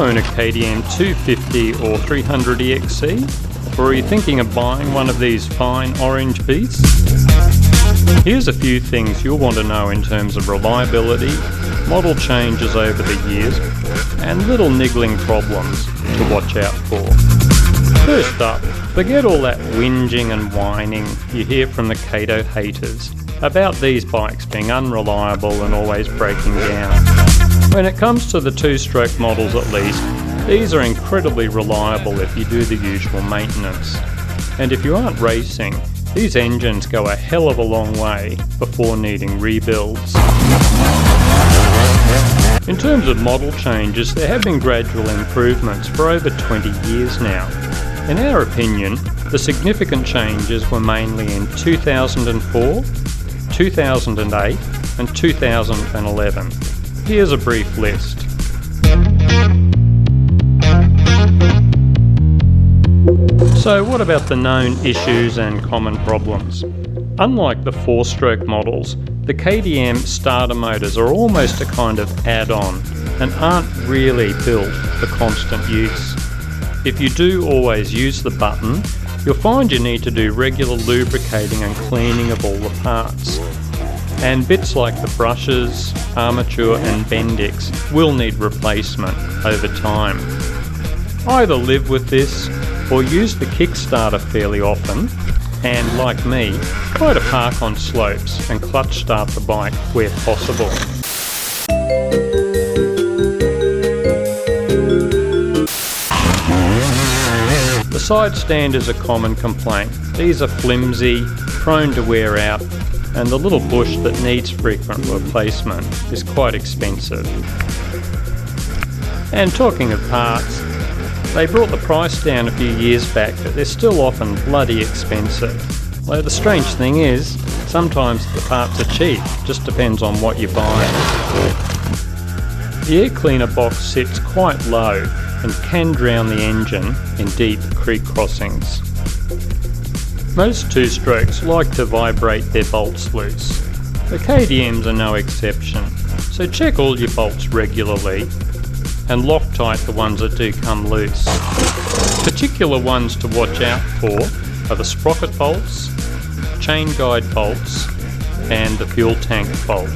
own a KTM 250 or 300 EXC? Or are you thinking of buying one of these fine orange beasts? Here's a few things you'll want to know in terms of reliability, model changes over the years, and little niggling problems to watch out for. First up, forget all that whinging and whining you hear from the Kato haters about these bikes being unreliable and always breaking down. When it comes to the two-stroke models at least, these are incredibly reliable if you do the usual maintenance. And if you aren't racing, these engines go a hell of a long way before needing rebuilds. In terms of model changes, there have been gradual improvements for over 20 years now. In our opinion, the significant changes were mainly in 2004, 2008 and 2011. Here's a brief list. So what about the known issues and common problems? Unlike the four-stroke models, the KTM starter motors are almost a kind of add-on and aren't really built for constant use. If you do always use the button, you'll find you need to do regular lubricating and cleaning of all the parts. And bits like the brushes, armature and bendix will need replacement over time. Either live with this or use the Kickstarter fairly often and, like me, try to park on slopes and clutch start the bike where possible. The side stand is a common complaint. These are flimsy, prone to wear out, and the little bush that needs frequent replacement is quite expensive. And talking of parts, they brought the price down a few years back, but they're still often bloody expensive. Though the strange thing is, sometimes the parts are cheap, just depends on what you're buying. The air cleaner box sits quite low and can drown the engine in deep creek crossings. Most two-strokes like to vibrate their bolts loose. The KTMs are no exception, so check all your bolts regularly and Loctite the ones that do come loose. Particular ones to watch out for are the sprocket bolts, chain guide bolts, and the fuel tank bolt.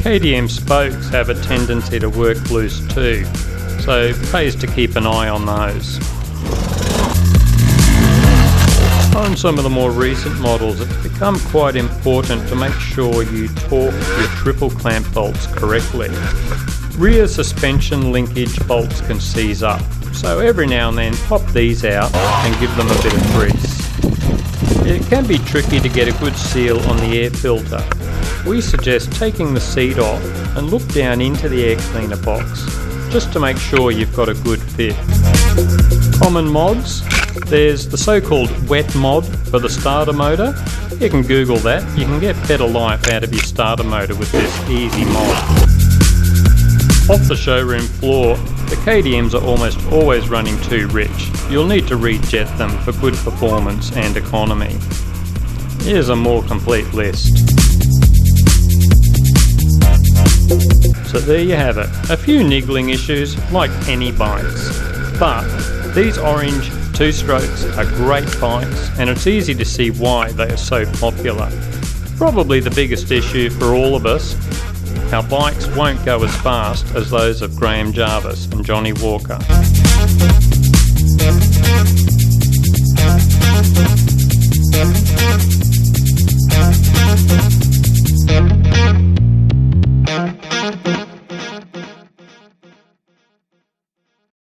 KTM spokes have a tendency to work loose too, so it pays to keep an eye on those. On some of the more recent models, it's become quite important to make sure you torque your triple clamp bolts correctly. Rear suspension linkage bolts can seize up, so every now and then pop these out and give them a bit of grease. It can be tricky to get a good seal on the air filter. We suggest taking the seat off and look down into the air cleaner box just to make sure you've got a good fit. Common mods. There's the so-called wet mod for the starter motor. You can Google that. You can get better life out of your starter motor with this easy mod. Off the showroom floor, the KTMs are almost always running too rich. You'll need to rejet them for good performance and economy. Here's a more complete list. So there you have it. A few niggling issues like any bikes. But these orange two-strokes are great bikes, and it's easy to see why they are so popular. Probably the biggest issue for all of us, our bikes won't go as fast as those of Graham Jarvis and Johnny Walker.